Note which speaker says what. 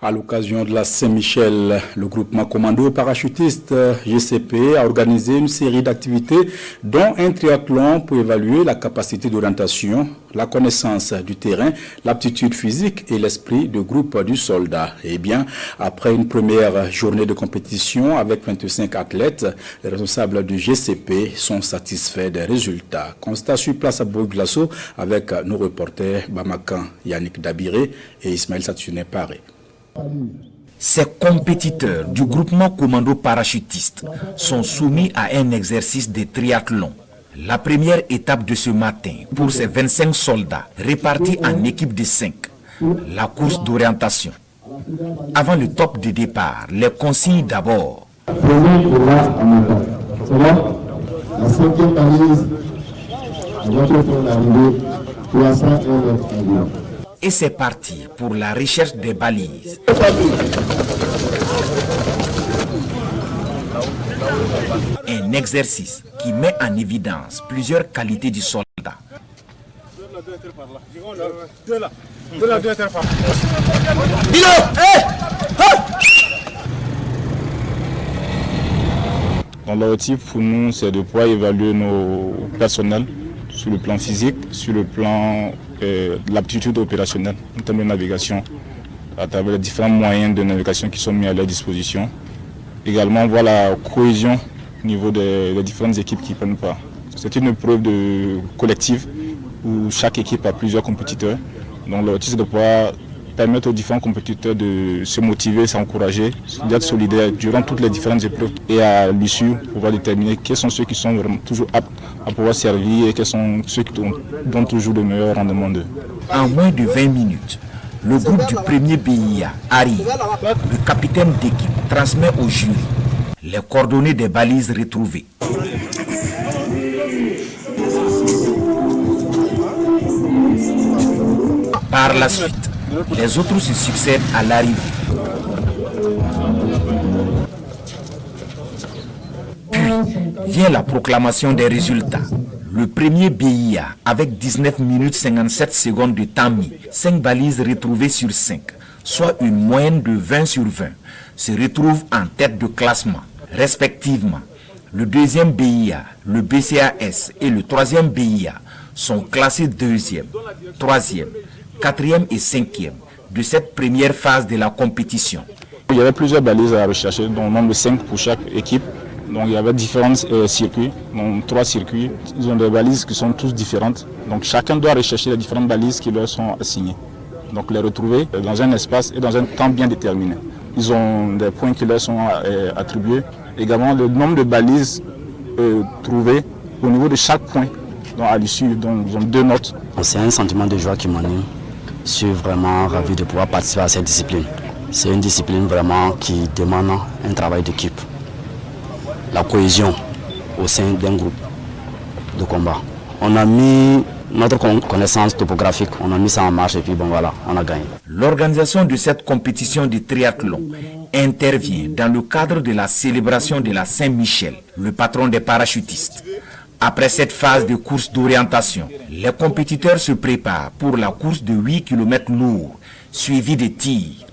Speaker 1: À l'occasion de la Saint-Michel, le groupement commando parachutiste GCP a organisé une série d'activités dont un triathlon pour évaluer la capacité d'orientation, la connaissance du terrain, l'aptitude physique et l'esprit de groupe du soldat. Eh bien, après une première journée de compétition avec 25 athlètes, les responsables du GCP sont satisfaits des résultats. Constat sur place à Bourg-Glasso avec nos reporters Bamakan Yannick Dabiré et Ismaël Satouné Paré.
Speaker 2: Ces compétiteurs du groupement commando parachutiste sont soumis à un exercice de triathlon. La première étape de ce matin pour ces 25 soldats répartis en équipes de 5, la course d'orientation. Avant le top de départ, les consignes d'abord.
Speaker 3: La cinquième balise, votre point d'arrivée, 301 mètres.
Speaker 2: Et c'est parti pour la recherche des balises. Un exercice qui met en évidence plusieurs qualités du soldat.
Speaker 4: L'objectif pour nous, c'est de pouvoir évaluer nos personnels sur le plan physique, sur le plan de l'aptitude opérationnelle, en termes de navigation, à travers les différents moyens de navigation qui sont mis à leur disposition. Également, voir la cohésion au niveau des différentes équipes qui prennent part. C'est une épreuve collective où chaque équipe a plusieurs compétiteurs. Donc l'objectif, c'est de pouvoir permettre aux différents compétiteurs de se motiver, s'encourager, d'être solidaires durant toutes les différentes épreuves et à l'issue pouvoir déterminer quels sont ceux qui sont vraiment toujours aptes à pouvoir servir et quels sont ceux qui donnent toujours le meilleur rendement d'eux.
Speaker 2: En moins de 20 minutes, le groupe du premier BIA arrive. Le capitaine d'équipe transmet au jury les coordonnées des balises retrouvées. Par la suite, les autres se succèdent à l'arrivée. Puis vient la proclamation des résultats. Le premier BIA, avec 19 minutes 57 secondes de temps mis, 5 balises retrouvées sur 5, soit une moyenne de 20 sur 20, se retrouve en tête de classement. Respectivement, le deuxième BIA, le BCAS et le troisième BIA sont classés deuxième, troisième, quatrième et cinquième de cette première phase de la compétition.
Speaker 4: Il y avait plusieurs balises à rechercher, dont nombre de 5 pour chaque équipe. Donc il y avait différents circuits, donc 3 circuits. Ils ont des balises qui sont tous différentes. Donc chacun doit rechercher les différentes balises qui leur sont assignées. Donc les retrouver dans un espace et dans un temps bien déterminé. Ils ont des points qui leur sont attribués. Également le nombre de balises trouvées au niveau de chaque point. Donc à l'issue, ils ont 2 notes.
Speaker 5: C'est un sentiment de joie qui m'anime. Je suis vraiment ravi de pouvoir participer à cette discipline. C'est une discipline vraiment qui demande un travail d'équipe. La cohésion au sein d'un groupe de combat. On a mis notre connaissance topographique, on a mis ça en marche et puis bon voilà, on a gagné.
Speaker 2: L'organisation de cette compétition de triathlon intervient dans le cadre de la célébration de la Saint-Michel, le patron des parachutistes. Après cette phase de course d'orientation, les compétiteurs se préparent pour la course de 8 km lourds, suivie de tirs.